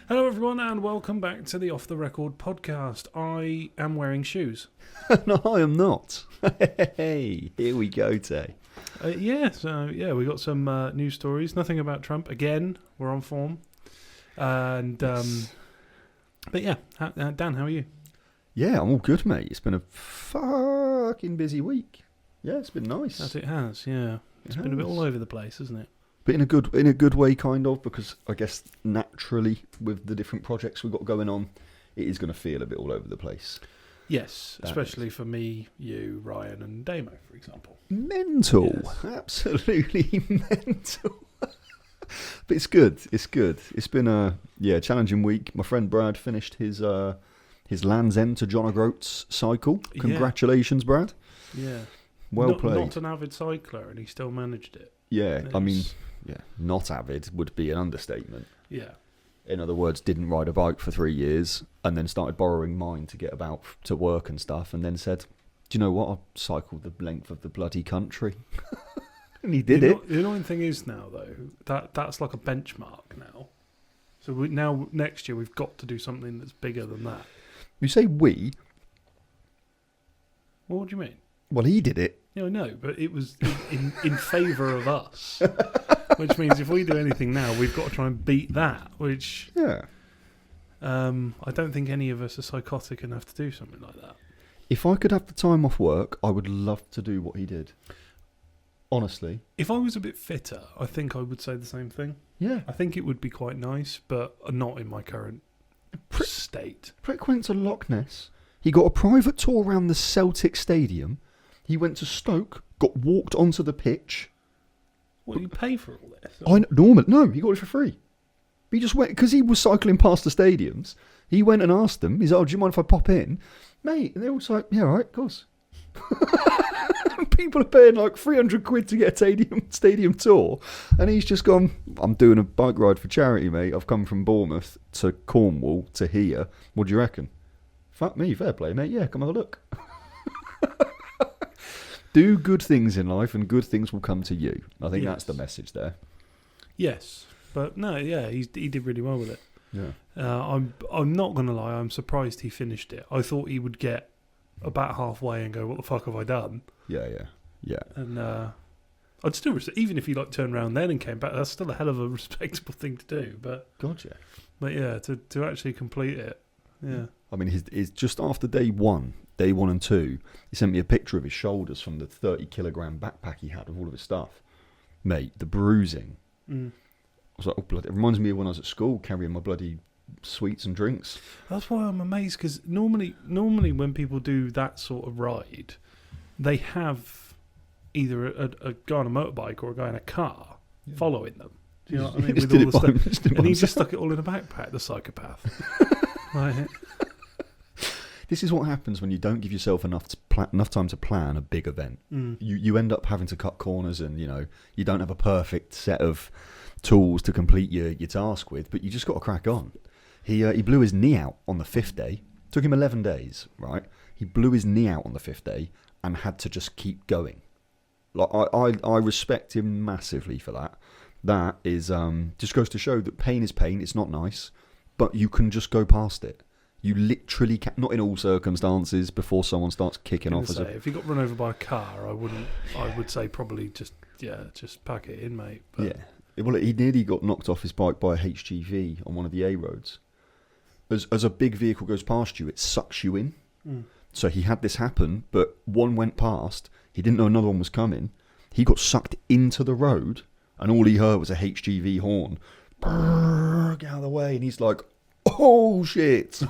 Hello, everyone, and welcome back to the Off the Record podcast. I am wearing shoes. No, I am not. Hey, here we go, Tay. We got some news stories. Nothing about Trump. Again, we're on form. And But yeah, Dan, how are you? Yeah, I'm all good, mate. It's been a fucking busy week. Yeah, it's been nice. As it has, yeah. It's been a bit all over the place, hasn't it? But in a good way, kind of, because I guess naturally, with the different projects we've got going on, it is going to feel a bit all over the place. Yes, especially for me, you, Ryan, and Damo, for example. Mental. Yes. Absolutely mental. But it's good. It's good. It's been a challenging week. My friend Brad finished his Land's End to John O'Groats cycle. Congratulations, Brad. Yeah. Well played. Not an avid cycler, and he still managed it. Yeah, not avid would be an understatement. Yeah. In other words, didn't ride a bike for 3 years and then started borrowing mine to get about to work and stuff, and then said, do you know what, I'll cycle the length of the bloody country. And he did it. The annoying thing is now, though, that's like a benchmark now. So next year we've got to do something that's bigger than that. You say we? Well, what do you mean? Well, he did it. Yeah, I know, but it was in favour of us. Which means if we do anything now, we've got to try and beat that, which... Yeah. I don't think any of us are psychotic enough to do something like that. If I could have the time off work, I would love to do what he did. Honestly. If I was a bit fitter, I think I would say the same thing. Yeah. I think it would be quite nice, but not in my current state. Prick went to Loch Ness. He got a private tour around the Celtic Stadium. He went to Stoke, got walked onto the pitch. What, did you pay for all this? No, he got it for free. He just went, because he was cycling past the stadiums, he went and asked them, he's like, oh, do you mind if I pop in? Mate, and they were like, yeah, all right, of course. People are paying like 300 quid to get a stadium tour, and he's just gone, I'm doing a bike ride for charity, mate. I've come from Bournemouth to Cornwall to here. What do you reckon? Fuck me, fair play, mate. Yeah, come have a look. Do good things in life and good things will come to you. I think that's the message there. Yes. But no, yeah, he did really well with it. Yeah. I'm not going to lie, I'm surprised he finished it. I thought he would get about halfway and go, what the fuck have I done? Yeah. And I'd still, even if he turned around then and came back, that's still a hell of a respectable thing to do. But Gotcha. But yeah, to actually complete it, yeah. I mean, his just after day 1 and 2, he sent me a picture of his shoulders from the 30-kilogram backpack he had with all of his stuff. Mate, the bruising. I was like, oh, bloody. It reminds me of when I was at school carrying my bloody sweets and drinks. That's why I'm amazed, because normally when people do that sort of ride, they have either a guy on a motorbike or a guy in a car following them. Do you know what I mean? With all the stuff. And he just stuck it all in a backpack, the psychopath. Right. This is what happens when you don't give yourself enough time to plan a big event. You end up having to cut corners, and you don't have a perfect set of tools to complete your task with, but you just got to crack on. He blew his knee out on the 5th day. Took him 11 days, right? He blew his knee out on the 5th day and had to just keep going. Like I respect him massively for that. That is just goes to show that pain is pain. It's not nice, but you can just go past it. You literally can, not in all circumstances, before someone starts kicking off. If he got run over by a car, I would say probably just pack it in, mate. But. Yeah. Well, he nearly got knocked off his bike by a HGV on one of the A roads. As a big vehicle goes past you, it sucks you in. So he had this happen, but one went past. He didn't know another one was coming. He got sucked into the road, and all he heard was a HGV horn. Brrr, get out of the way. And he's like, oh, shit.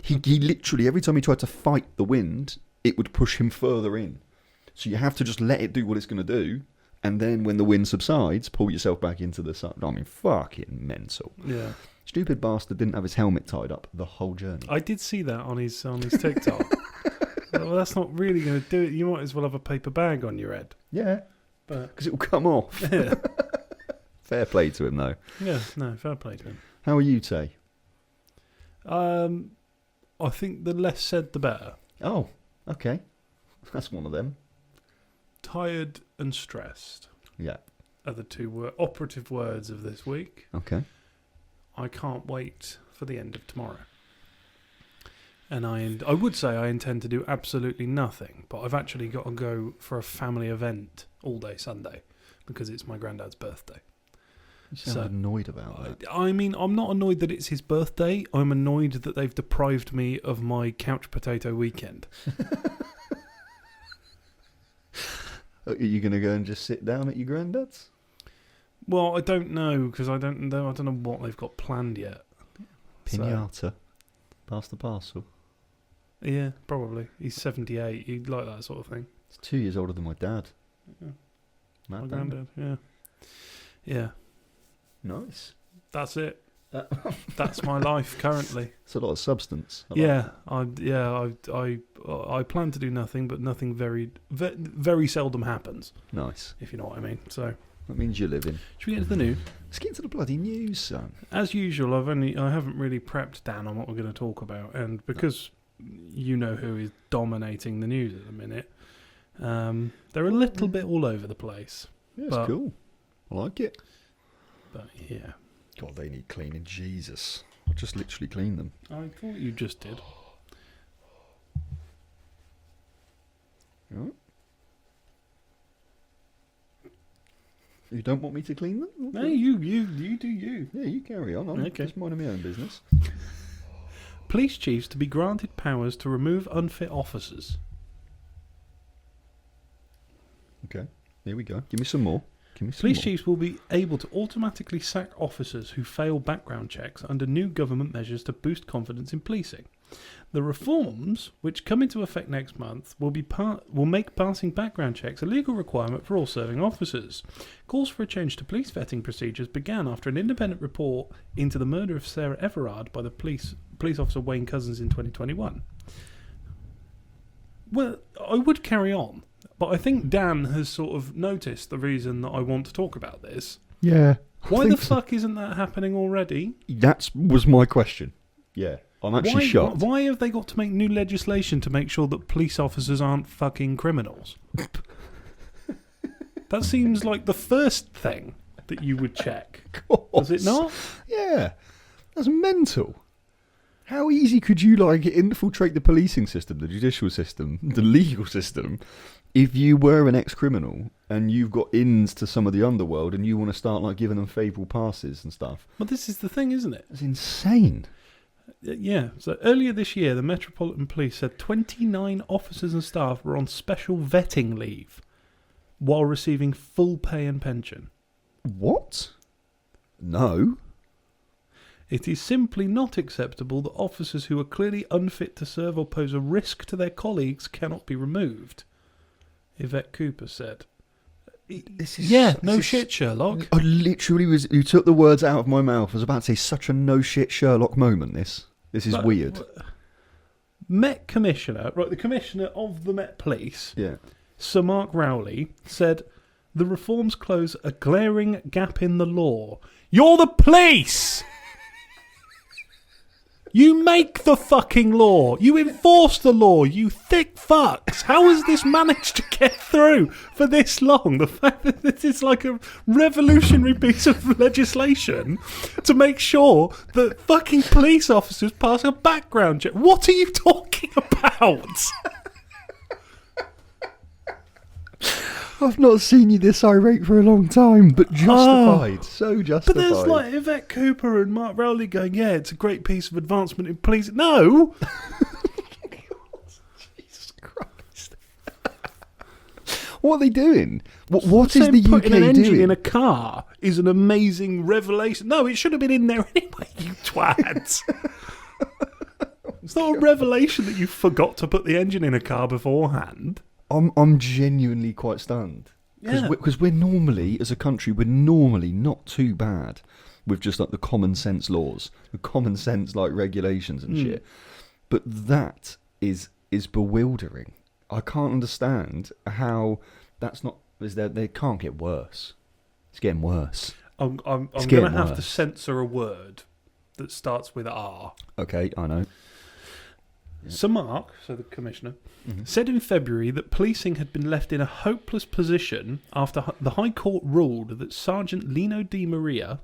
He literally, every time he tried to fight the wind, it would push him further in. So you have to just let it do what it's going to do. And then when the wind subsides, pull yourself back into the sun. I mean, fucking mental. Yeah. Stupid bastard didn't have his helmet tied up the whole journey. I did see that on his TikTok. Well, that's not really going to do it. You might as well have a paper bag on your head. Yeah. Because it will come off. Yeah. Fair play to him, though. Yeah, no, fair play to him. How are you, Tay? I think the less said, the better. Oh, okay. That's one of them. Tired and stressed. Yeah. Are the two operative words of this week. Okay. I can't wait for the end of tomorrow. And I would say I intend to do absolutely nothing, but I've actually got to go for a family event all day Sunday because it's my granddad's birthday. You sound annoyed about that. I mean, I'm not annoyed that it's his birthday. I'm annoyed that they've deprived me of my couch potato weekend. Are you going to go and just sit down at your granddad's? Well, I don't know because I don't know what they've got planned yet. Pinata. Pass the parcel. Yeah, probably. He's 78. He'd like that sort of thing. It's 2 years older than my dad. Yeah. My granddad, yeah. Yeah. Nice. That's it. That's my life currently. It's a lot of substance. I plan to do nothing, but nothing very seldom happens. Nice. If you know what I mean. So that means you're living. Should we get into the news? Let's get into the bloody news, son. As usual, I haven't really prepped Dan on what we're going to talk about, and because you know who is dominating the news at the minute, they're a little bit all over the place. Yeah, it's cool. I like it. But yeah. God, they need cleaning. Jesus. I just literally cleaned them. I thought you just did. Right. You don't want me to clean them? No, you do you. Yeah, you carry on. I'm just minding my own business. Police chiefs to be granted powers to remove unfit officers. Okay, here we go. Give me some more. Police chiefs will be able to automatically sack officers who fail background checks under new government measures to boost confidence in policing. The reforms, which come into effect next month, will make passing background checks a legal requirement for all serving officers. Calls for a change to police vetting procedures began after an independent report into the murder of Sarah Everard by the police officer Wayne Couzens in 2021. Well, I would carry on, but I think Dan has sort of noticed the reason that I want to talk about this. Yeah. Why the fuck isn't that happening already? That was my question. Yeah. I'm actually shocked. Why have they got to make new legislation to make sure that police officers aren't fucking criminals? That seems like the first thing that you would check. Does it not? Yeah. That's mental. How easy could you infiltrate the policing system, the judicial system, the legal system, if you were an ex-criminal and you've got ins to some of the underworld and you want to start giving them favourable passes and stuff? Well, this is the thing, isn't it? It's insane. Yeah, so earlier this year, the Metropolitan Police said 29 officers and staff were on special vetting leave while receiving full pay and pension. What? No. It is simply not acceptable that officers who are clearly unfit to serve or pose a risk to their colleagues cannot be removed, Yvette Cooper said. Shit, Sherlock. I literally you took the words out of my mouth. I was about to say such a no shit Sherlock moment. This is weird. Met Commissioner, the Commissioner of the Met Police, Sir Mark Rowley, said the reforms close a glaring gap in the law. You're the police! You make the fucking law. You enforce the law, you thick fucks. How has this managed to get through for this long? The fact that this is like a revolutionary piece of legislation to make sure that fucking police officers pass a background check. What are you talking about? I've not seen you this irate for a long time, but justified. So justified. But there's Yvette Cooper and Mark Rowley going, yeah, it's a great piece of advancement in police. No! Jesus Christ. What are they doing? What is the UK putting an engine doing? in a car is an amazing revelation. No, it should have been in there anyway, you twat. It's not a revelation that you forgot to put the engine in a car beforehand. I'm genuinely quite stunned. Because we're normally, as a country, not too bad with just the common sense laws, the common sense regulations and shit. But that is bewildering. I can't understand how that's not. They can't get worse. It's getting worse. I'm going to have to censor a word that starts with R. Okay, I know. Yeah. Sir Mark, so the Commissioner, said in February that policing had been left in a hopeless position after the High Court ruled that Sergeant Lino Di Maria,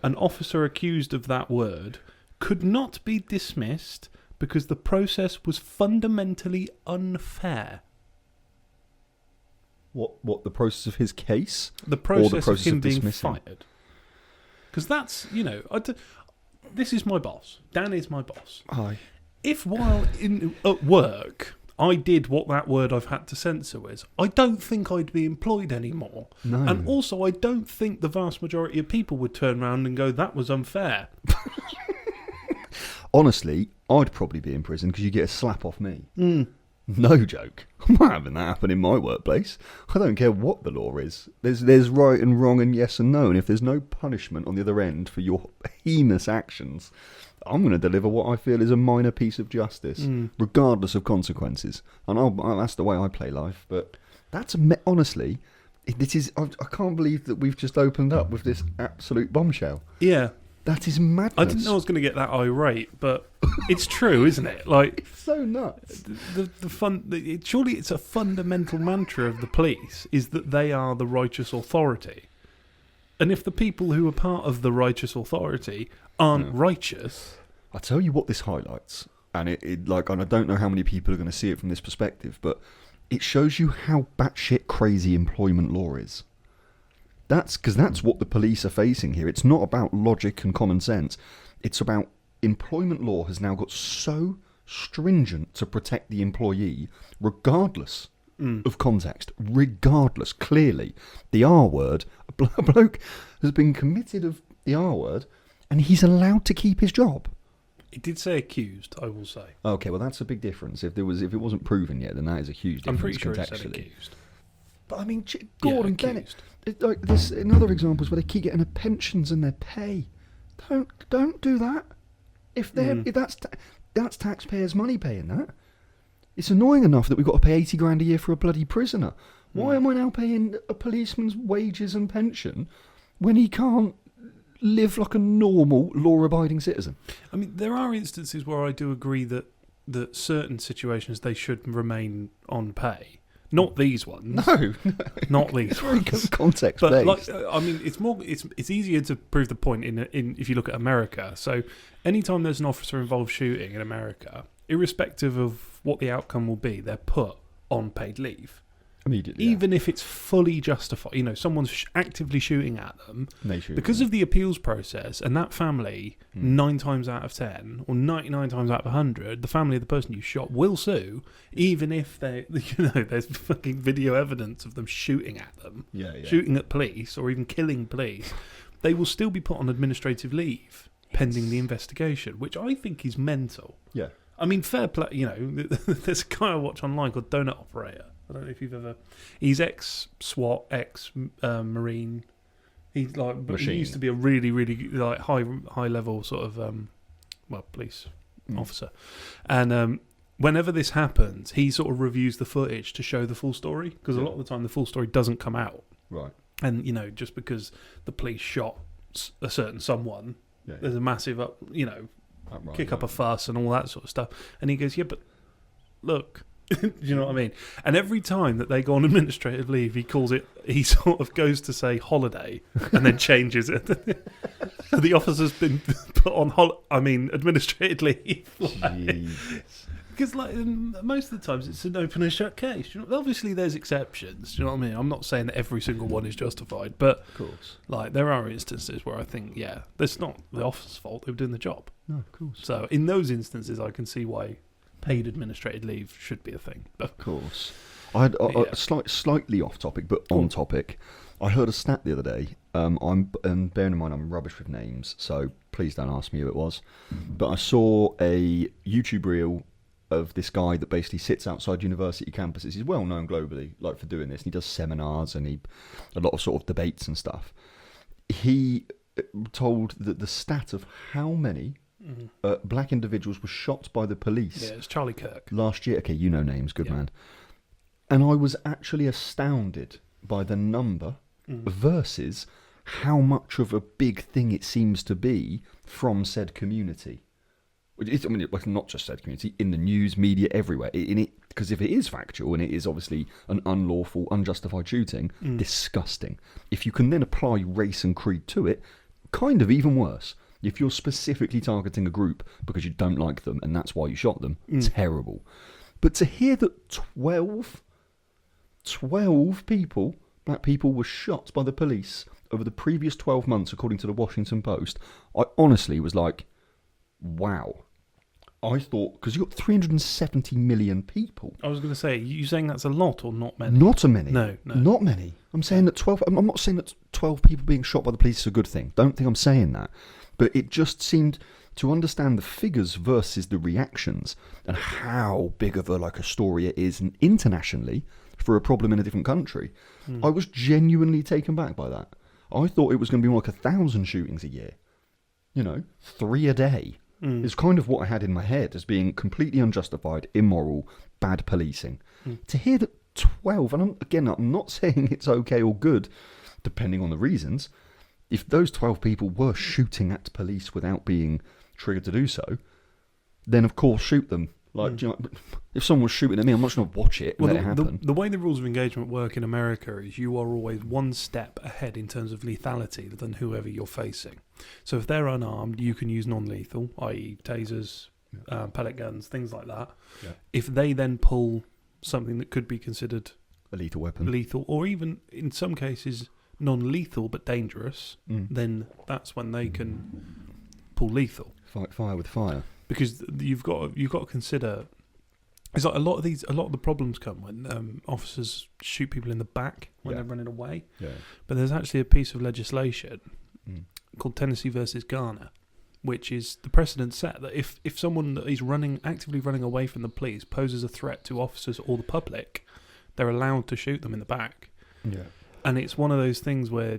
an officer accused of that word could not be dismissed because the process was fundamentally unfair. What the process of his case? The process, or the process of him of being dismissing? fired. Because that's, this is my boss. Dan is my boss. Aye. If while at work I did what that word I've had to censor was, I don't think I'd be employed anymore. No. And also, I don't think the vast majority of people would turn around and go, that was unfair. Honestly, I'd probably be in prison because you get a slap off me. Mm. No joke. I'm not having that happen in my workplace. I don't care what the law is. There's right and wrong and yes and no. And if there's no punishment on the other end for your heinous actions, I'm going to deliver what I feel is a minor piece of justice, regardless of consequences. And that's the way I play life. But honestly, this is. I can't believe that we've just opened up with this absolute bombshell. Yeah. That is madness. I didn't know I was going to get that irate, but it's true, isn't it? Like, it's so nuts. Surely it's a fundamental mantra of the police is that they are the righteous authority. And if the people who are part of the righteous authority aren't righteous... I'll tell you what this highlights, and and I don't know how many people are going to see it from this perspective, but it shows you how batshit crazy employment law is. That's what the police are facing here. It's not about logic and common sense. It's about employment law has now got so stringent to protect the employee, regardless of context. Regardless, clearly, the R word, a bloke has been convicted of the R word, and he's allowed to keep his job. It did say accused, I will say. Okay, well that's a big difference. If it wasn't proven yet, then that is a huge difference. I'm pretty sure contextually. it said accused. But I mean, Gordon Bennett. accused. Like this, another example is where they keep getting their pensions and their pay. Don't do that. If that's taxpayers' money paying that. It's annoying enough that we've got to pay $80,000 a year for a bloody prisoner. Why am I now paying a policeman's wages and pension when he can't live like a normal, law-abiding citizen? I mean, there are instances where I do agree that certain situations they should remain on pay. Not these ones. No. Not these ones. Context But based. I mean, it's easier to prove the point in if you look at America. So, anytime there's an officer involved shooting in America, irrespective of what the outcome will be, they're put on paid leave. Immediately. Even if it's fully justified, someone's actively shooting at them, because of the appeals process, and that family, 9 times out of 10, or 99 times out of 100, the family of the person you shot will sue, even if there's fucking video evidence of them shooting at them, shooting at police, or even killing police. They will still be put on administrative leave pending the investigation, which I think is mental. Yeah. I mean, fair play. There's a guy I watch online called Donut Operator. I don't know if you've ever. He's ex-SWAT, ex-Marine. He used to be a really, really high level sort of police officer, and whenever this happens, he sort of reviews the footage to show the full story, because a lot of the time the full story doesn't come out. Right. And just because the police shot a certain someone, there's a massive kick up a fuss and all that sort of stuff. And he goes, yeah, but look. Do you know what I mean? And every time that they go on administrative leave, he sort of goes to say holiday and then changes it. So the officer's been put on administrative leave. Because most of the times it's an open and shut case. Obviously there's exceptions. Do you know what I mean? I'm not saying that every single one is justified, but of course, there are instances where I think, that's not the officer's fault. They were doing the job. No, of course. So in those instances, I can see why paid administrated leave should be a thing. Of course. I had a slightly off topic, but on topic. I heard a stat the other day. Bearing in mind I'm rubbish with names, so please don't ask me who it was. But I saw a YouTube reel of this guy that basically sits outside university campuses. He's well known globally, for doing this. And he does seminars and a lot of sort of debates and stuff. He told that the stat of how many black individuals were shot by the police. Yeah, it's Charlie Kirk. Last year. Okay, you know names, good man. And I was actually astounded by the number versus how much of a big thing it seems to be from said community. Not just said community, in the news, media, everywhere. Because if it is factual, and it is obviously an unlawful, unjustified shooting, disgusting. If you can then apply race and creed to it, kind of even worse. If you're specifically targeting a group because you don't like them and that's why you shot them, terrible. But to hear that 12 people, black people, were shot by the police over the previous 12 months, according to the Washington Post, I honestly was like, wow. I thought, because you've got 370 million people. I was going to say, you saying that's a lot or not many? Not a many. No. Not many. I'm saying that 12, I'm not saying that 12 people being shot by the police is a good thing. Don't think I'm saying that. But it just seemed to understand the figures versus the reactions and how big of a story it is internationally for a problem in a different country. I was genuinely taken back by that. I thought it was going to be more like 1,000 shootings a year. 3 a day. Is kind of what I had in my head as being completely unjustified, immoral, bad policing. To hear that 12, and I'm not saying it's okay or good, depending on the reasons. If those 12 people were shooting at police without being triggered to do so, then of course shoot them. If someone was shooting at me, I'm not going to watch it and let it happen. The way the rules of engagement work in America is you are always one step ahead in terms of lethality than whoever you're facing. So if they're unarmed, you can use non-lethal, i.e. tasers, pellet guns, things like that. Yeah. If they then pull something that could be considered a lethal weapon, lethal, or even in some cases non-lethal but dangerous, then that's when they can pull lethal. Fight fire with fire. Because you've got to consider, it's like a lot of the problems come when officers shoot people in the back when they're running away. Yeah. But there's actually a piece of legislation called Tennessee versus Garner, which is the precedent set that if someone that is actively running away from the police poses a threat to officers or the public, they're allowed to shoot them in the back. Yeah. And it's one of those things where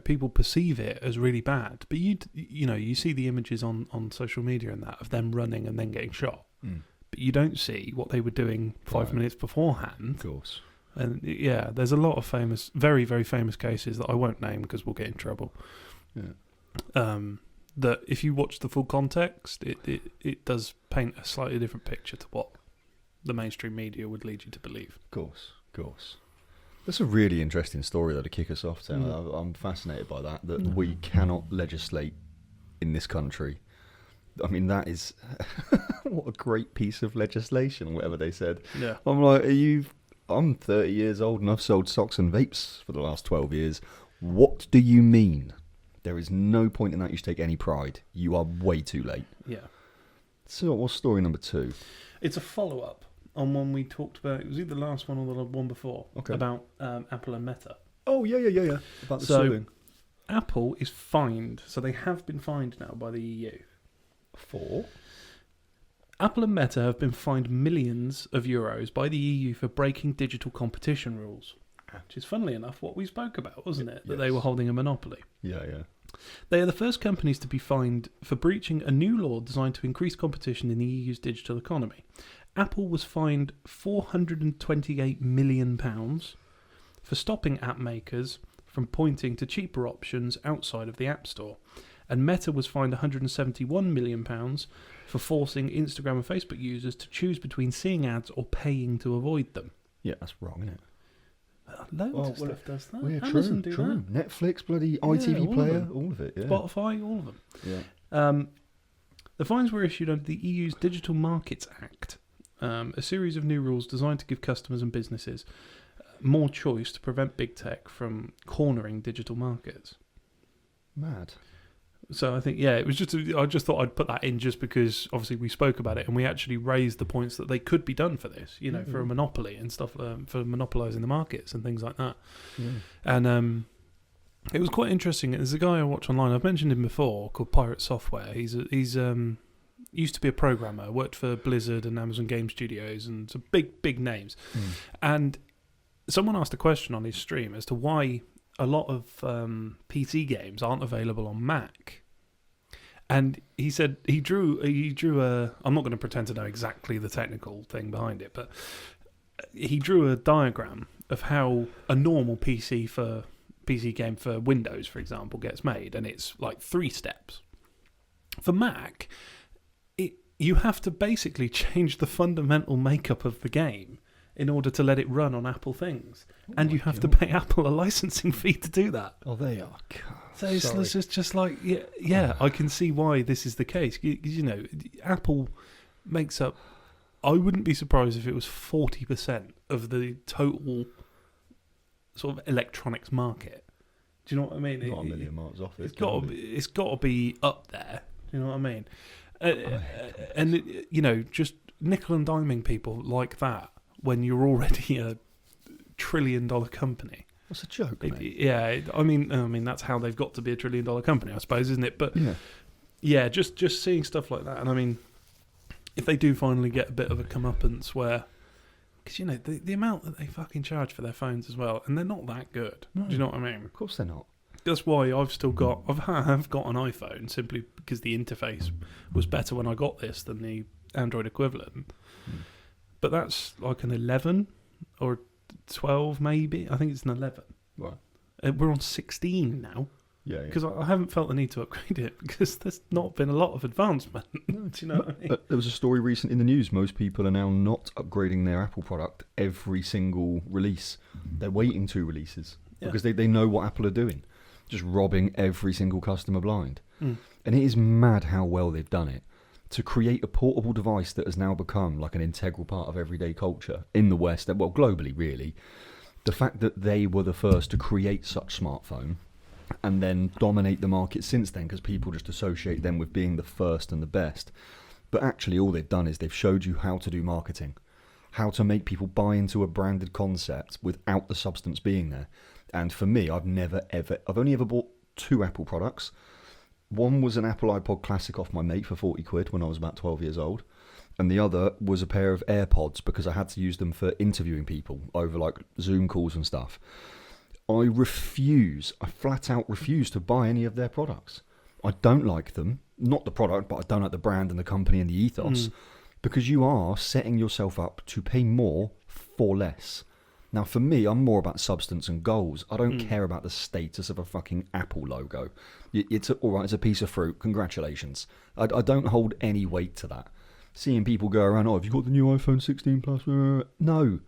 people perceive it as really bad, but you see the images on social media and that of them running and then getting shot, but you don't see what they were doing 5 minutes beforehand. Of course. And there's a lot of famous, very very famous cases that I won't name because we'll get in trouble. Yeah. That if you watch the full context, it does paint a slightly different picture to what the mainstream media would lead you to believe. Of course. That's a really interesting story, though, to kick us off, Tim. I'm fascinated by that we cannot legislate in this country. I mean, that is... what a great piece of legislation, whatever they said. Yeah. I'm like, I'm 30 years old and I've sold socks and vapes for the last 12 years. What do you mean? There is no point in that you should take any pride. You are way too late. Yeah. So what's story number 2? It's a follow-up on one we talked about. It was either the last one or the one before. Okay. About Apple and Meta. Oh, yeah. About the suing. Apple is fined. So they have been fined now by the EU. For? Apple and Meta have been fined millions of euros by the EU for breaking digital competition rules. Which is, funnily enough, what we spoke about, wasn't it? That they were holding a monopoly. Yeah. They are the first companies to be fined for breaching a new law designed to increase competition in the EU's digital economy. Apple was fined £428 million for stopping app makers from pointing to cheaper options outside of the App Store. And Meta was fined £171 million for forcing Instagram and Facebook users to choose between seeing ads or paying to avoid them. Yeah, that's wrong, isn't it? Loads of stuff does that. Yeah, Amazon true. that. Netflix, bloody ITV Player, all of it. Yeah. Spotify, all of them. Yeah. The fines were issued under the EU's Digital Markets Act, a series of new rules designed to give customers and businesses more choice to prevent big tech from cornering digital markets. Mad. So I think, it was I just thought I'd put that in just because obviously we spoke about it and we actually raised the points that they could be done for this, for a monopoly and stuff, for monopolising the markets and things like that. Yeah. And it was quite interesting. There's a guy I watch online, I've mentioned him before, called Pirate Software. He's used to be a programmer, worked for Blizzard and Amazon Game Studios and some big names. And someone asked a question on his stream as to why a lot of PC games aren't available on Mac. And he said he drew a... I'm not going to pretend to know exactly the technical thing behind it, but he drew a diagram of how a normal PC game for Windows, for example, gets made, and it's like 3 steps. For Mac, you have to basically change the fundamental makeup of the game in order to let it run on Apple things. Oh And my you have to God. pay Apple a licensing fee to do that. Oh, they are. So it's just like, yeah, I can see why this is the case. You know, Apple makes up, I wouldn't be surprised if it was 40% of the total sort of electronics market. Do you know what I mean? Not a million miles off. It's got to be up there. Do you know what I mean? And you know, just nickel and diming people like that when you're already a $1 trillion company. What's a joke, mate? I mean that's how they've got to be a $1 trillion company, I suppose, isn't it? But yeah, just seeing stuff like that, and I mean, if they do finally get a bit of a comeuppance where, because you know the amount that they fucking charge for their phones as well, and they're not that good. No. Do you know what I mean? Of course they're not. That's why I've still got I've got an iPhone simply because the interface was better when I got this than the Android equivalent. But that's like an 11 or 12 maybe. I think it's an 11. Right. We're on 16 now Yeah. because I haven't felt the need to upgrade it because there's not been a lot of advancement. Do you know what I mean? There was a story recent in the news. Most people are now not upgrading their Apple product every single release. They're waiting 2 releases because they know what Apple are doing. Just robbing every single customer blind. And it is mad how well they've done it. To create a portable device that has now become like an integral part of everyday culture in the West, well, globally, really. The fact that they were the first to create such smartphone and then dominate the market since then, because people just associate them with being the first and the best. But actually, all they've done is they've showed you how to do marketing, how to make people buy into a branded concept without the substance being there. And for me, I've only ever bought 2 Apple products. One was an Apple iPod Classic off my mate for 40 quid when I was about 12 years old. And the other was a pair of AirPods because I had to use them for interviewing people over like Zoom calls and stuff. I flat out refuse to buy any of their products. I don't like them. Not the product, but I don't like the brand and the company and the ethos. Because you are setting yourself up to pay more for less. Now, for me, I'm more about substance and goals. I don't care about the status of a fucking Apple logo. It's all right, it's a piece of fruit. Congratulations. I don't hold any weight to that. Seeing people go around, have you got the new iPhone 16 Plus? No,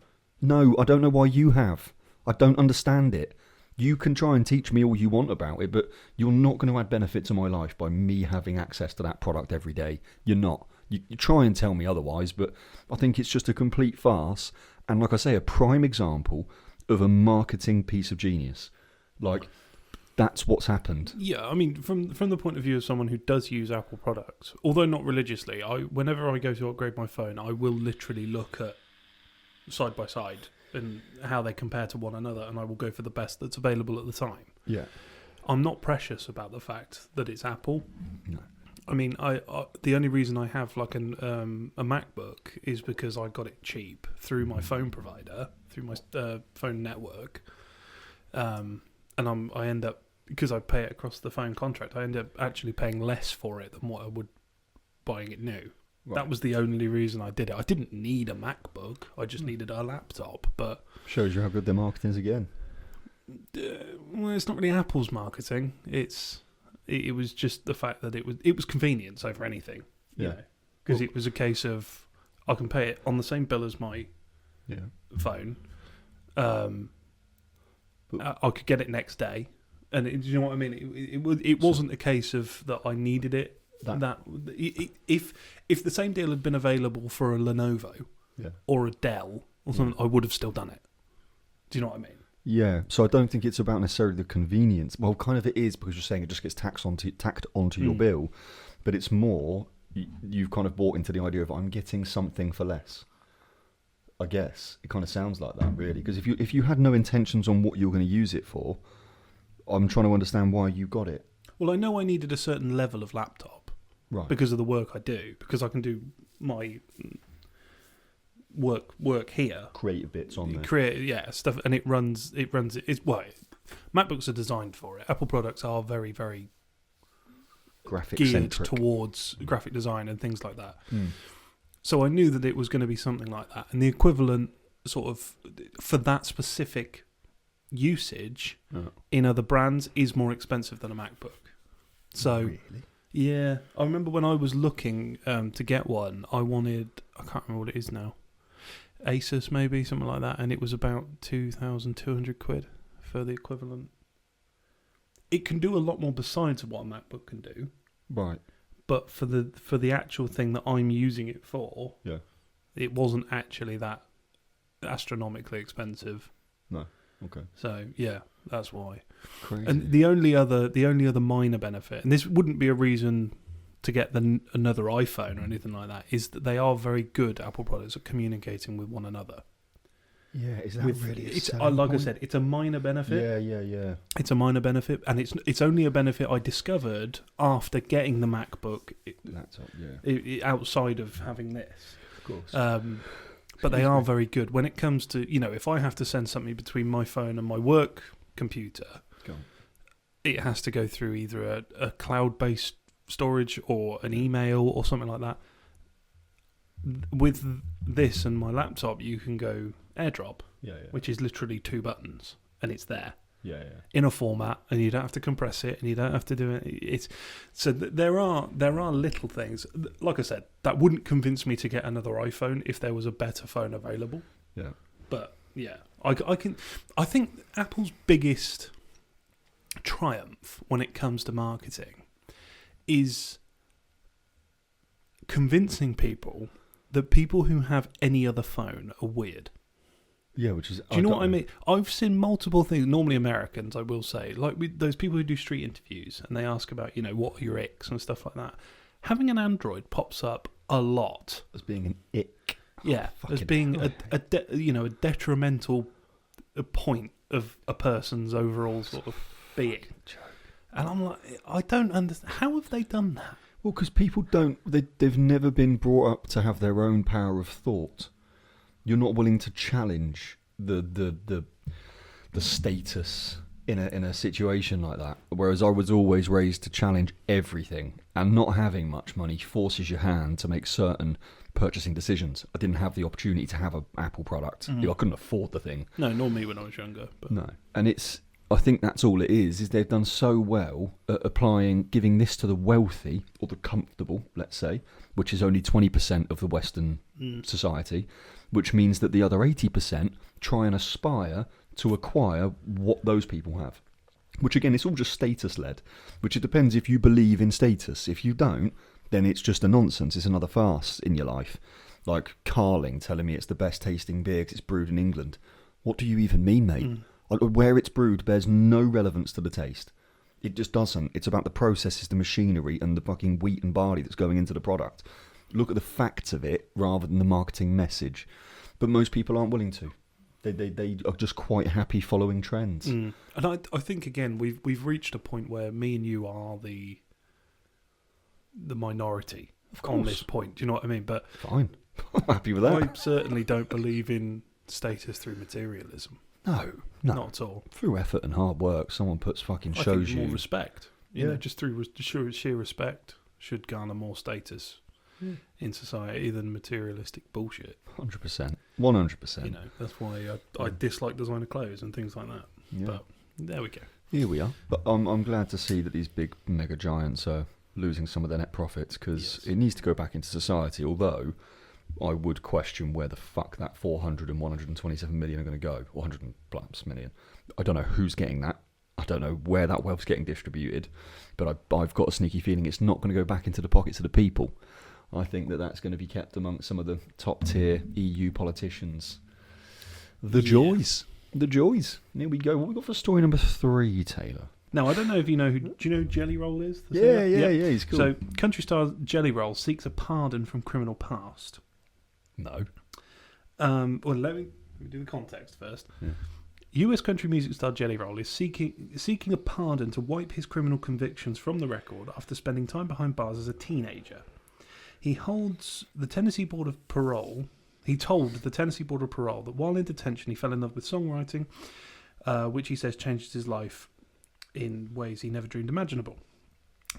I don't know why you have. I don't understand it. You can try and teach me all you want about it, but you're not going to add benefit to my life by me having access to that product every day. You're not. You try and tell me otherwise, but I think it's just a complete farce. And like I say, a prime example of a marketing piece of genius. Like, that's what's happened. Yeah, I mean, from the point of view of someone who does use Apple products, although not religiously, whenever I go to upgrade my phone, I will literally look at side by side and how they compare to one another, and I will go for the best that's available at the time. Yeah. I'm not precious about the fact that it's Apple. No. I mean, I the only reason I have like a MacBook is because I got it cheap through my phone provider, through my phone network, and I end up, because I pay it across the phone contract, I end up actually paying less for it than what I would buying it new. Right. That was the only reason I did it. I didn't need a MacBook. I just needed a laptop. But shows you how good their marketing is again. Well, it's not really Apple's marketing. It was just the fact that it was convenience over anything. Yeah. Because it was a case of I can pay it on the same bill as my phone. I could get it next day, and do you know what I mean? It wasn't a case of that I needed it. If the same deal had been available for a Lenovo or a Dell or something, I would have still done it. Do you know what I mean? Yeah, so I don't think it's about necessarily the convenience. Well, kind of it is, because you're saying it just gets tacked onto your bill, but it's more you've kind of bought into the idea of I'm getting something for less. I guess it kind of sounds like that, really, because if you had no intentions on what you're going to use it for, I'm trying to understand why you got it. Well, I know I needed a certain level of laptop, right? Because of the work I do, because I can do my work here, creative bits on there, stuff, and it runs. MacBooks are designed for it. Apple products are very, very geared towards graphic design and things like that. So I knew that it was going to be something like that, and the equivalent sort of for that specific usage in other brands is more expensive than a MacBook. So really? Yeah, I remember when I was looking to get one, I can't remember what it is now. Asus maybe, something like that, and it was about 2,200 quid for the equivalent. It can do a lot more besides what a MacBook can do. Right. But for the actual thing that I'm using it for, Yeah. it wasn't actually that astronomically expensive. No. Okay. So yeah, that's why. Crazy. And the only other minor benefit, and this wouldn't be a reason to get another iPhone or anything like that, is that they are very good, Apple products, at communicating with one another. Yeah, is that really a it's selling like point? I said, it's a minor benefit. Yeah. It's a minor benefit, and it's only a benefit I discovered after getting the MacBook Laptop, yeah. outside of having this. Of course. But they are very good when it comes to, if I have to send something between my phone and my work computer, it has to go through either a cloud-based storage or an email or something like that. With this and my laptop, you can go AirDrop, which is literally 2 buttons, and it's there. Yeah. In a format, and you don't have to compress it, and you don't have to do it. There are little things. Like I said, that wouldn't convince me to get another iPhone if there was a better phone available. Yeah. But yeah, I think Apple's biggest triumph when it comes to marketing is convincing people that people who have any other phone are weird. Yeah, which is... Do you know what I mean? I've seen multiple things, normally Americans, I will say, like those people who do street interviews and they ask about, what are your icks and stuff like that. Having an Android pops up a lot. As being an ick. Yeah, as being a detrimental point of a person's overall sort of being. And I'm like, I don't understand. How have they done that? Well, because people they've never been brought up to have their own power of thought. You're not willing to challenge the status in a situation like that. Whereas I was always raised to challenge everything, and not having much money forces your hand to make certain purchasing decisions. I didn't have the opportunity to have an Apple product. Mm-hmm. I couldn't afford the thing. No, nor me when I was younger. But. No, and I think that's all it is they've done so well at giving this to the wealthy, or the comfortable, let's say, which is only 20% of the Western society, which means that the other 80% try and aspire to acquire what those people have. Which again, it's all just status-led, which it depends if you believe in status. If you don't, then it's just a nonsense. It's another farce in your life. Like Carling telling me it's the best tasting beer because it's brewed in England. What do you even mean, mate? Where it's brewed bears no relevance to the taste. It just doesn't. It's about the processes, the machinery, and the fucking wheat and barley that's going into the product. Look at the facts of it rather than the marketing message. But most people aren't willing to. They are just quite happy following trends. And I think again we've reached a point where me and you are the minority on this point. Do you know what I mean? But fine, I'm happy with that. I certainly don't believe in status through materialism. No, not at all. Through effort and hard work, someone puts fucking I shows think you more respect. You know, just through sheer respect should garner more status in society than materialistic bullshit. 100%, 100%. You know, that's why I dislike designer clothes and things like that. Yeah. But there we go. Here we are. But I'm glad to see that these big mega giants are losing some of their net profits, because it needs to go back into society. Although I would question where the fuck that 400 and 127 million are going to go, or 100 plus million. I don't know who's getting that. I don't know where that wealth's getting distributed, but I've got a sneaky feeling it's not going to go back into the pockets of the people. I think that's going to be kept amongst some of the top tier EU politicians. The joys. Here we go. What have we got for story number 3, Taylor? Now, I don't know if you know do you know who Jelly Roll is? Yeah, he's cool. So, country star Jelly Roll seeks a pardon from criminal past. No. Well, let me do the context first. Yeah. US country music star Jelly Roll is seeking a pardon to wipe his criminal convictions from the record after spending time behind bars as a teenager. He holds the Tennessee Board of Parole. He told the Tennessee Board of Parole that while in detention, he fell in love with songwriting, which he says changed his life in ways he never dreamed imaginable.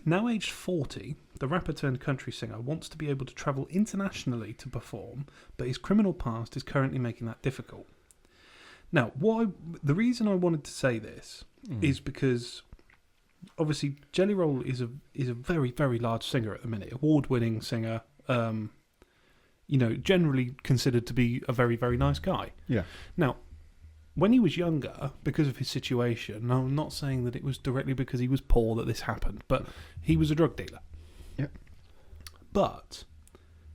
Now aged 40, the rapper turned country singer wants to be able to travel internationally to perform, but his criminal past is currently making that difficult. Now, the reason I wanted to say this is because obviously Jelly Roll is a very, very large singer at the minute, award-winning singer. generally considered to be a very, very nice guy. Yeah. Now, when he was younger, because of his situation, I'm not saying that it was directly because he was poor that this happened, but he was a drug dealer. Yeah. But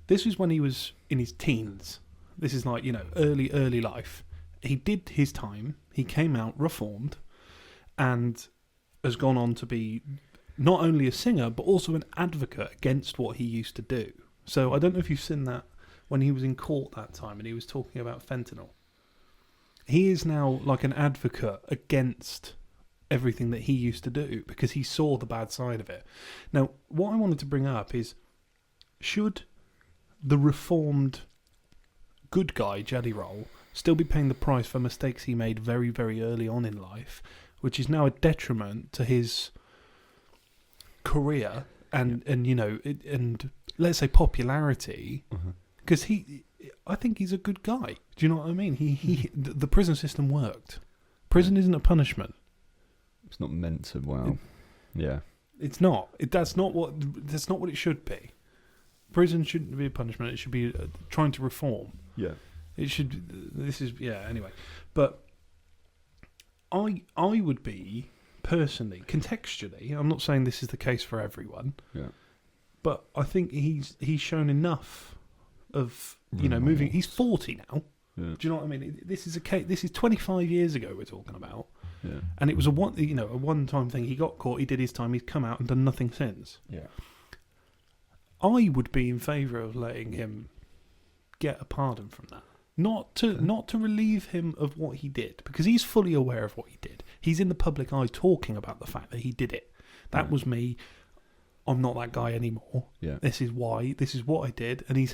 this was when he was in his teens. This is like, early life. He did his time. He came out reformed and has gone on to be not only a singer, but also an advocate against what he used to do. So I don't know if you've seen that when he was in court that time and he was talking about fentanyl. He is now like an advocate against everything that he used to do because he saw the bad side of it. Now, what I wanted to bring up is, should the reformed good guy, Jelly Roll, still be paying the price for mistakes he made very, very early on in life, which is now a detriment to his career and let's say popularity? Because I think he's a good guy. Do you know what I mean? The prison system worked. Prison isn't a punishment. It's not meant to. Well, yeah. It's not. That's not what it should be. Prison shouldn't be a punishment. It should be trying to reform. Yeah. It should. This is Anyway, but I would be personally, contextually. I'm not saying this is the case for everyone. Yeah. But I think he's shown enough of moving. He's 40 now. Yeah. Do you know what I mean? This is a case. This is 25 years ago we're talking about. Yeah. And it was a one-time thing. He got caught. He did his time. He's come out and done nothing since. Yeah. I would be in favour of letting him get a pardon from that. Not to relieve him of what he did, because he's fully aware of what he did. He's in the public eye talking about the fact that he did it. That was me. I'm not that guy anymore. Yeah. This is why. This is what I did, and he's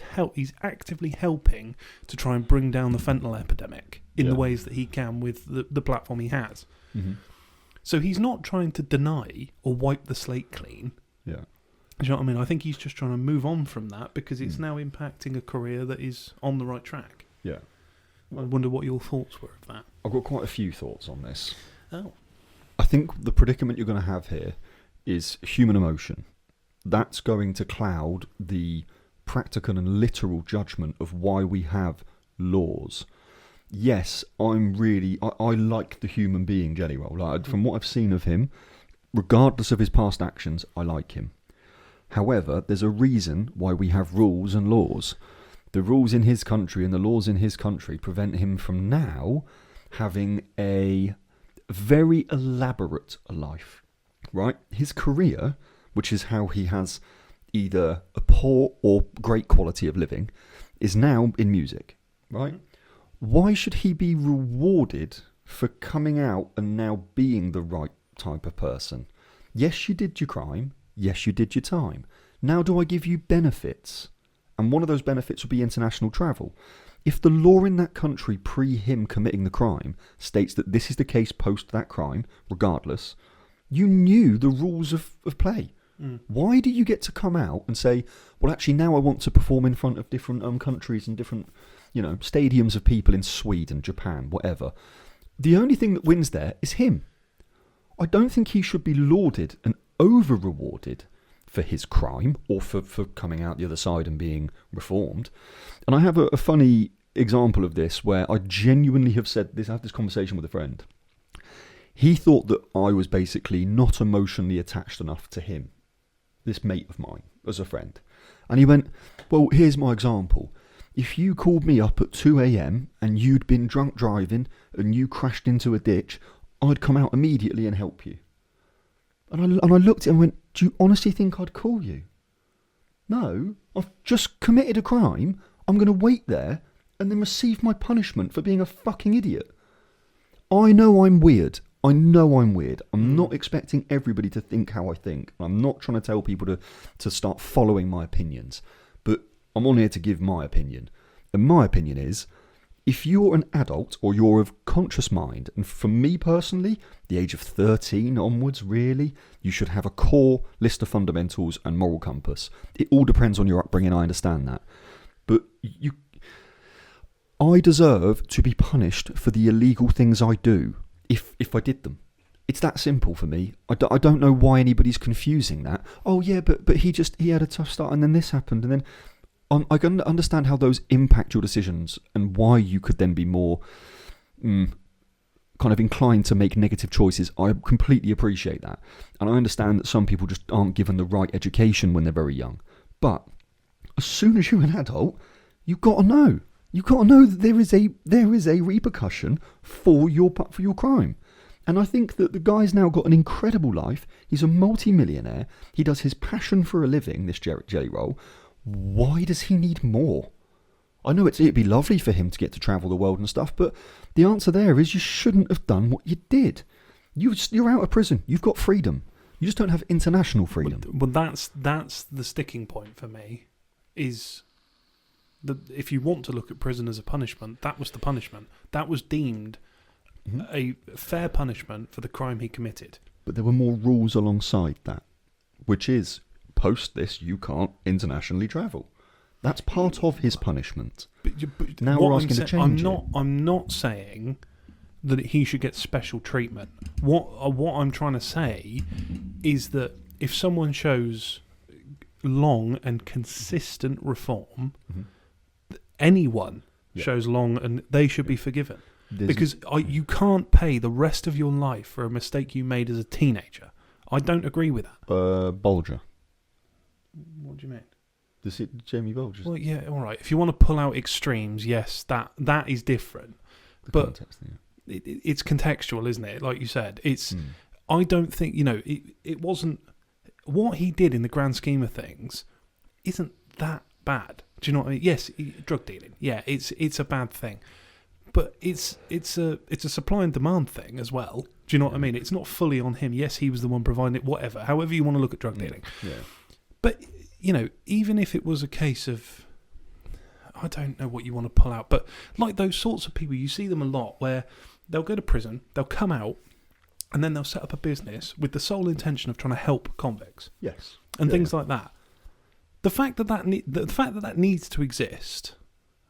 actively helping to try and bring down the fentanyl epidemic in the ways that he can with the platform he has. Mm-hmm. So he's not trying to deny or wipe the slate clean. Yeah. Do you know what I mean? I think he's just trying to move on from that because it's now impacting a career that is on the right track. Yeah. I wonder what your thoughts were of that. I've got quite a few thoughts on this. Oh. I think the predicament you're going to have here is human emotion. That's going to cloud the practical and literal judgment of why we have laws. Yes, I like the human being Jelly Roll. From what I've seen of him, regardless of his past actions, I like him. However, there's a reason why we have rules and laws. The rules in his country and the laws in his country prevent him from now having a very elaborate life, right? His career, which is how he has either a poor or great quality of living, is now in music, right? Mm-hmm. Why should he be rewarded for coming out and now being the right type of person? Yes, you did your crime. Yes, you did your time. Now do I give you benefits? And one of those benefits would be international travel. If the law in that country pre him committing the crime states that this is the case post that crime, regardless, you knew the rules of play. Mm. Why do you get to come out and say, well, actually now I want to perform in front of different countries and different, stadiums of people in Sweden, Japan, whatever. The only thing that wins there is him. I don't think he should be lauded and over-rewarded for his crime or for coming out the other side and being reformed. And I have a funny example of this where I genuinely have said this. I had this conversation with a friend. He thought that I was basically not emotionally attached enough to him, this mate of mine, as a friend. And he went, well, here's my example. If you called me up at 2 a.m. and you'd been drunk driving and you crashed into a ditch, I'd come out immediately and help you. And I looked at him and went, do you honestly think I'd call you? No, I've just committed a crime. I'm going to wait there and then receive my punishment for being a fucking idiot. I know I'm weird. I'm not expecting everybody to think how I think. I'm not trying to tell people to start following my opinions. But I'm on here to give my opinion. And my opinion is, if you're an adult or you're of conscious mind, and for me personally, the age of 13 onwards, really, you should have a core list of fundamentals and moral compass. It all depends on your upbringing, I understand that. But I deserve to be punished for the illegal things I do, if I did them. It's that simple for me. I don't know why anybody's confusing that. Oh yeah, but he had a tough start and then this happened and then... I can understand how those impact your decisions and why you could then be more kind of inclined to make negative choices. I completely appreciate that. And I understand that some people just aren't given the right education when they're very young. But as soon as you're an adult, you've got to know. You've got to know that there is a repercussion for your crime. And I think that the guy's now got an incredible life. He's a multi-millionaire. He does his passion for a living, this jelly roll. Why does he need more? I know it'd be lovely for him to get to travel the world and stuff, but the answer there is you shouldn't have done what you did. You're out of prison. You've got freedom. You just don't have international freedom. Well, that's the sticking point for me, is that if you want to look at prison as a punishment, that was the punishment. That was deemed a fair punishment for the crime he committed. But there were more rules alongside that, which is, post this, you can't internationally travel. That's part of his punishment. But now we're asking to change it. I'm not saying that he should get special treatment. What I'm trying to say is that if someone shows long and consistent reform, anyone shows long and they should be forgiven. Because you can't pay the rest of your life for a mistake you made as a teenager. I don't agree with that. Bolger. What do you mean? Jamie Bolger. Well, yeah, all right. If you want to pull out extremes, yes, that is different. But it's contextual, isn't it? Like you said, it's. I don't think it wasn't what he did in the grand scheme of things. Isn't that bad? Do you know what I mean? Yes, drug dealing. Yeah, it's a bad thing, but it's a supply and demand thing as well. Do you know what I mean? It's not fully on him. Yes, he was the one providing it. Whatever, however you want to look at drug dealing. Yeah. But even if it was a case of, I don't know what you want to pull out, but like those sorts of people, you see them a lot where they'll go to prison, they'll come out, and then they'll set up a business with the sole intention of trying to help convicts. Yes. And things like that. The fact that needs to exist,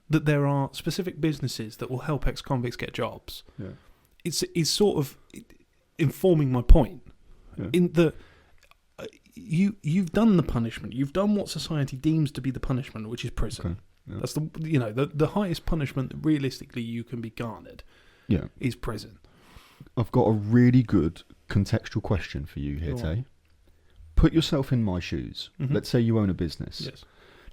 that there are specific businesses that will help ex-convicts get jobs, is sort of informing my point. Yeah. In that you've done the punishment, you've done what society deems to be the punishment, which is prison. Okay. Yeah. That's the highest punishment that realistically you can be garnered. Yeah, is prison. I've got a really good contextual question for you here, Tay. Put yourself in my shoes. Mm-hmm. Let's say you own a business. Yes.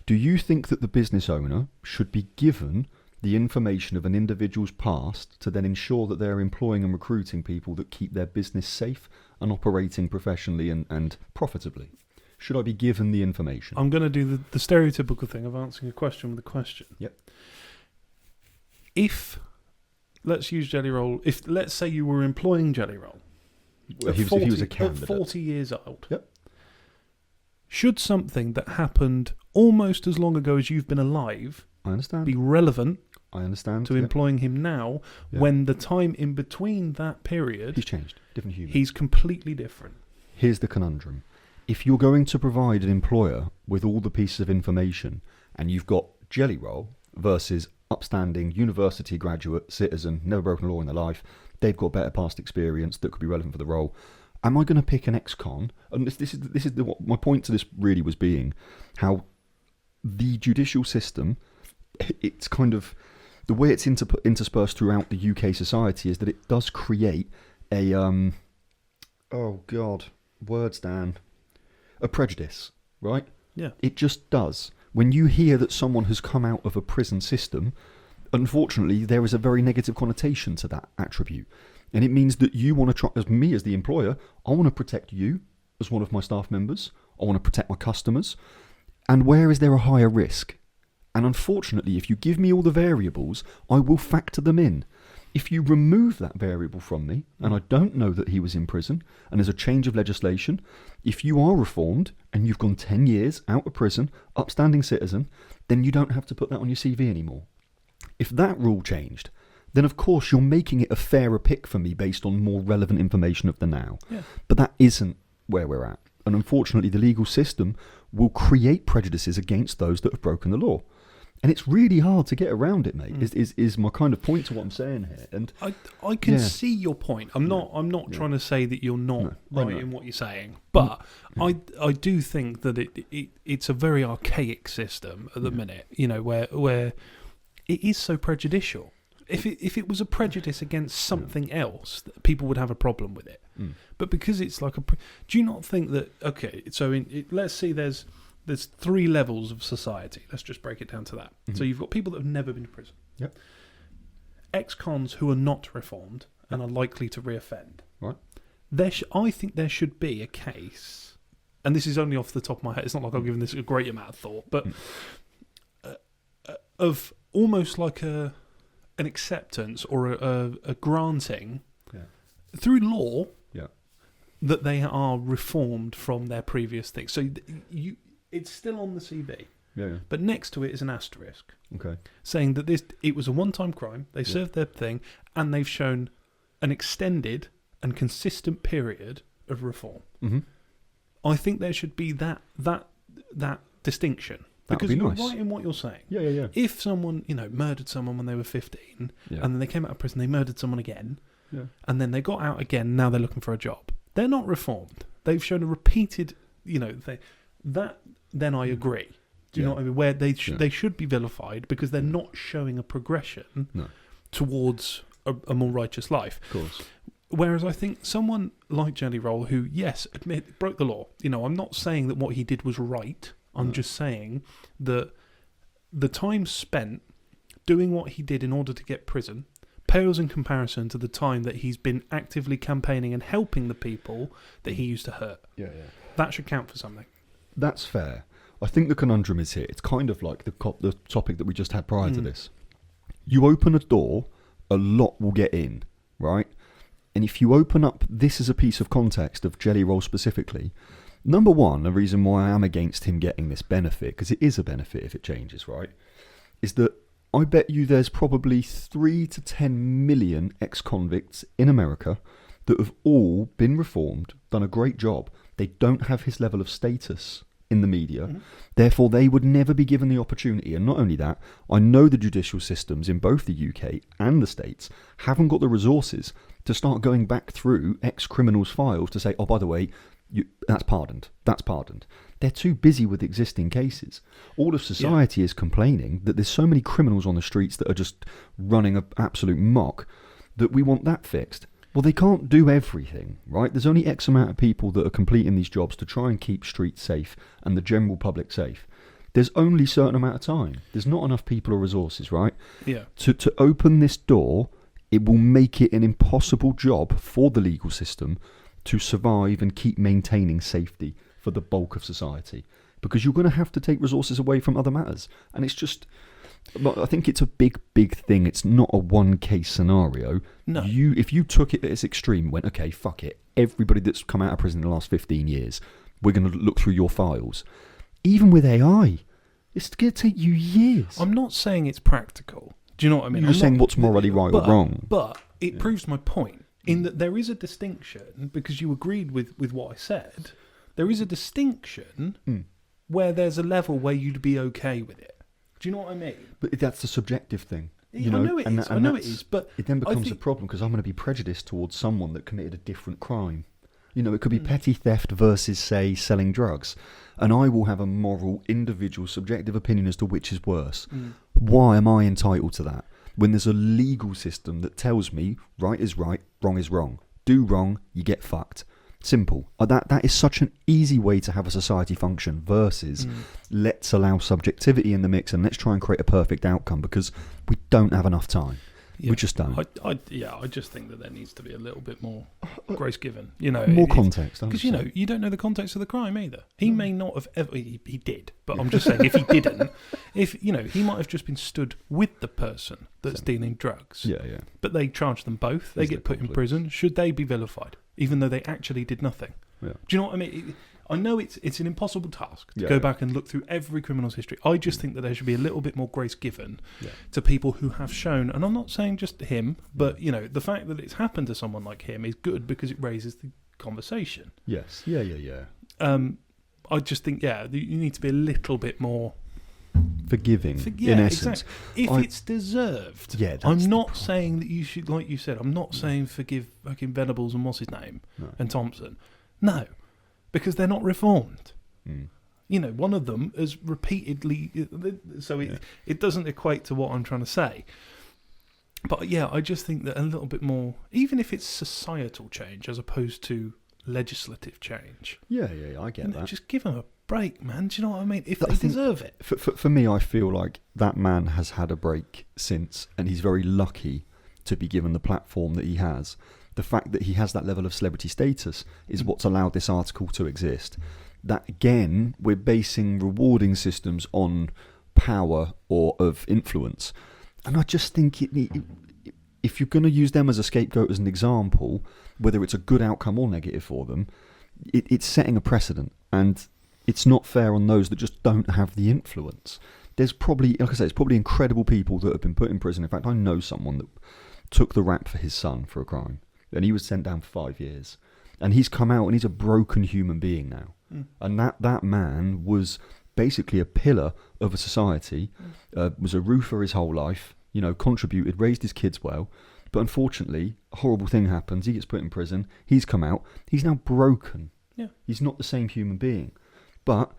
Do you think that the business owner should be given the information of an individual's past to then ensure that they're employing and recruiting people that keep their business safe and operating professionally and profitably? Should I be given the information? I'm going to do the stereotypical thing of answering a question with a question. Yep. If, let's use Jelly Roll, let's say you were employing Jelly Roll. If he was a candidate. At 40 years old. Yep. Should something that happened almost as long ago as you've been alive be relevant to employing him now when the time in between that period... He's changed. Different human. He's completely different. Here's the conundrum. If you're going to provide an employer with all the pieces of information and you've got Jelly Roll versus upstanding university graduate, citizen, never broken a law in their life, they've got better past experience that could be relevant for the role... Am I going to pick an ex-con? And this is what my point to this really was being, how the judicial system, it's kind of the way it's interspersed throughout the UK society is that it does create a a prejudice, right? Yeah, it just does. When you hear that someone has come out of a prison system, unfortunately, there is a very negative connotation to that attribute. And it means that you want to try, as me as the employer, I want to protect you as one of my staff members. I want to protect my customers. And where is there a higher risk? And unfortunately, if you give me all the variables, I will factor them in. If you remove that variable from me, and I don't know that he was in prison, and there's a change of legislation, if you are reformed and you've gone 10 years out of prison, upstanding citizen, then you don't have to put that on your CV anymore. If that rule changed, then of course you're making it a fairer pick for me based on more relevant information of the now. Yeah. But that isn't where we're at. And unfortunately, the legal system will create prejudices against those that have broken the law. And it's really hard to get around it, mate. Is my kind of point to what I'm saying here. And I can see your point. I'm not trying to say that you're not right in what you're saying, but I do think that it's a very archaic system at the minute. You know, where it is so prejudicial. If it was a prejudice against something else, people would have a problem with it. But because it's like do you not think that? Okay, so let's see, there's 3 levels of society. Let's just break it down to that. So you've got people that have never been to prison. Yep. Ex-cons who are not reformed and are likely to reoffend. Right. I think there should be a case, and this is only off the top of my head. It's not like I've given this a great amount of thought, but of almost like an acceptance or a granting through law that they are reformed from their previous things. So it's still on the CV. Yeah. But next to it is an asterisk. Okay. Saying that it was a one-time crime, they served their thing, and they've shown an extended and consistent period of reform. Mm-hmm. I think there should be that distinction. That would because be you're nice. right in what you're saying. Yeah. If someone, murdered someone when they were 15, and then they came out of prison, they murdered someone again, and then they got out again, now they're looking for a job. They're not reformed. They've shown a repeated, then I agree. Do you know what I mean? Where they should be vilified because they're not showing a progression towards a more righteous life. Of course. Whereas I think someone like Jelly Roll, who, yes, broke the law. I'm not saying that what he did was right. I'm just saying that the time spent doing what he did in order to get prison pales in comparison to the time that he's been actively campaigning and helping the people that he used to hurt. Yeah. That should count for something. That's fair. I think the conundrum is here. It's kind of like the topic that we just had prior to this. You open a door, a lot will get in, right? And if you open up, this is a piece of context of Jelly Roll specifically. Number one, the reason why I am against him getting this benefit, because it is a benefit if it changes, right, is that I bet you there's probably 3 to 10 million ex-convicts in America that have all been reformed, done a great job. They don't have his level of status in the media. Therefore, they would never be given the opportunity. And not only that, I know the judicial systems in both the UK and the States haven't got the resources to start going back through ex-criminals' files to say, oh, by the way, that's pardoned. They're too busy with existing cases. All of society is complaining that there's so many criminals on the streets that are just running an absolute mock that we want that fixed. Well, they can't do everything, right? There's only X amount of people that are completing these jobs to try and keep streets safe and the general public safe. There's only a certain amount of time. There's not enough people or resources, right? Yeah. To open this door, it will make it an impossible job for the legal system to survive and keep maintaining safety for the bulk of society, because you're going to have to take resources away from other matters. And it's just, I think it's a big thing. It's not a one case scenario. No. If you took it as extreme, went, okay, fuck it, everybody that's come out of prison in the last 15 years, we're going to look through your files. Even with AI, it's going to take you years. I'm not saying it's practical. Do you know what I mean? You're saying what's morally right or wrong. But it proves my point in that there is a distinction, because you agreed with what I said. There is a distinction where there's a level where you'd be okay with it. Do you know what I mean? But that's the subjective thing. I know it is. I know it is. But it then becomes a problem because I'm going to be prejudiced towards someone that committed a different crime. It could be petty theft versus, say, selling drugs. And I will have a moral, individual, subjective opinion as to which is worse. Why am I entitled to that? When there's a legal system that tells me right is right, wrong is wrong. Do wrong, you get fucked. Simple. That is such an easy way to have a society function versus let's allow subjectivity in the mix and let's try and create a perfect outcome, because we don't have enough time. Yeah. We just don't. I just think that there needs to be a little bit more grace given. More context. Because you don't know the context of the crime either. He may not have ever. He did, but I'm just saying if he didn't, he might have just been stood with the person that's dealing drugs. Yeah. But they charge them both. They get put in prison. Should they be vilified, even though they actually did nothing? Yeah. Do you know what I mean? I know it's an impossible task to go back and look through every criminal's history. I just think that there should be a little bit more grace given to people who have shown, and I'm not saying just him, but the fact that it's happened to someone like him is good because it raises the conversation. Yes. Yeah. I just think you need to be a little bit more forgiving in essence. Exactly. If it's deserved. Yeah, that's I'm not saying that you should, like you said, I'm not saying forgive fucking Venables and what's his name and Thompson. No, because they're not reformed. You know, one of them has repeatedly, so it doesn't equate to what I'm trying to say. But yeah, I just think that a little bit more, even if it's societal change as opposed to legislative change. Yeah, I get that. Just give them a break, man. Do you know what I mean? If they deserve it. For me, I feel like that man has had a break since, and he's very lucky to be given the platform that he has. The fact that he has that level of celebrity status is what's allowed this article to exist. That, again, we're basing rewarding systems on power or of influence. And I just think if you're going to use them as a scapegoat as an example, whether it's a good outcome or negative for them, it's setting a precedent. And it's not fair on those that just don't have the influence. There's probably, like I say, it's probably incredible people that have been put in prison. In fact, I know someone that took the rap for his son for a crime. And he was sent down for 5 years. And he's come out and he's a broken human being now. And that man was basically a pillar of a society, was a roofer his whole life, contributed, raised his kids well. But unfortunately, a horrible thing happens. He gets put in prison. He's come out. He's now broken. Yeah. He's not the same human being. But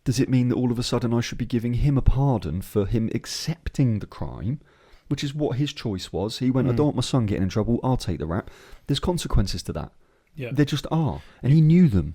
does it mean that all of a sudden I should be giving him a pardon for him accepting the crime, which is what his choice was? He went, I don't want my son getting in trouble. I'll take the rap. There's consequences to that. Yeah. There just are. And he knew them.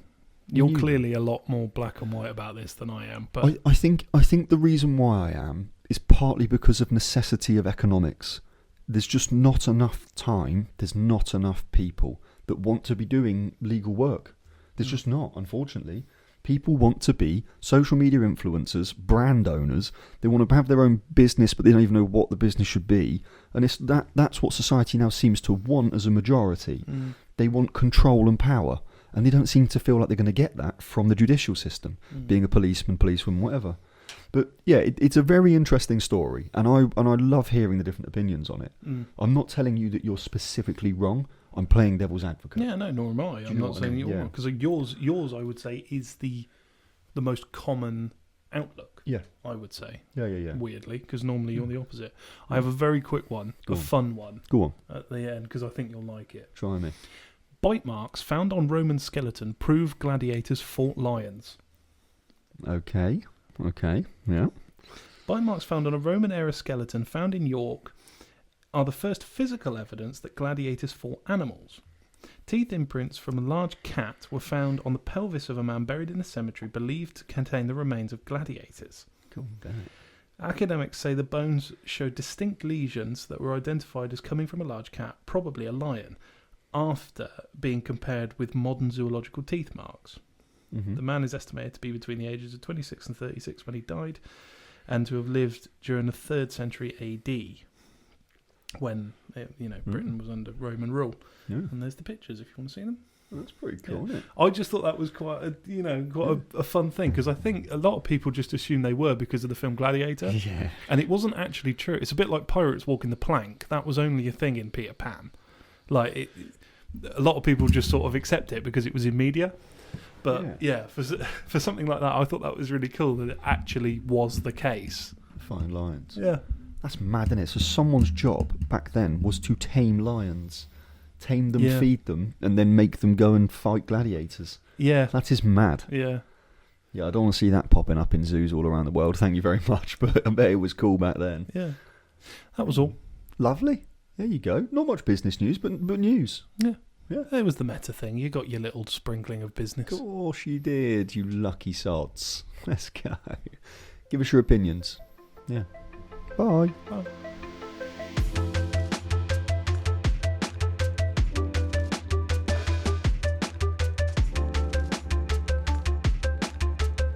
You're clearly a lot more black and white about this than I am. But I think the reason why I am is partly because of necessity of economics. There's just not enough time. There's not enough people that want to be doing legal work. There's just not, unfortunately. People want to be social media influencers, brand owners. They want to have their own business, but they don't even know what the business should be. And that's what society now seems to want as a majority. They want control and power. And they don't seem to feel like they're going to get that from the judicial system, being a policeman, policewoman, whatever. But yeah, it's a very interesting story, and I love hearing the different opinions on it. I'm not telling you that you're specifically wrong. I'm playing devil's advocate. Yeah, no, nor am I. I'm not saying you're wrong, because yours, I would say, is the most common outlook. Yeah, I would say. Yeah. Weirdly, because normally you're the opposite. I have a very quick one, fun one. Go on. At the end, because I think you'll like it. Try me. Bite marks found on Roman skeleton prove gladiators fought lions. Okay, yeah. Bite marks found on a Roman-era skeleton found in York are the first physical evidence that gladiators fought animals. Teeth imprints from a large cat were found on the pelvis of a man buried in a cemetery believed to contain the remains of gladiators. Cool, damn. Academics say the bones show distinct lesions that were identified as coming from a large cat, probably a lion, after being compared with modern zoological teeth marks. The man is estimated to be between the ages of 26 and 36 when he died, and to have lived during the 3rd century AD, when Britain was under Roman rule. Yeah. And there's the pictures if you want to see them. Well, that's pretty cool, isn't it? I just thought that was quite a fun thing, because I think a lot of people just assume they were because of the film Gladiator. Yeah. And it wasn't actually true. It's a bit like pirates walking the plank. That was only a thing in Peter Pan. A lot of people just sort of accept it because it was in media. But for something like that, I thought that was really cool that it actually was the case. Fine lions. Yeah. That's mad, isn't it? So someone's job back then was to tame lions. Tame them, feed them, and then make them go and fight gladiators. Yeah. That is mad. Yeah. Yeah, I don't want to see that popping up in zoos all around the world. Thank you very much. But I bet it was cool back then. Yeah. That was all. Lovely. There you go. Not much business news, but news. Yeah. Yeah. It was the meta thing. You got your little sprinkling of business. Of course you did, you lucky sods. Let's go. Give us your opinions. Yeah. Bye. Bye.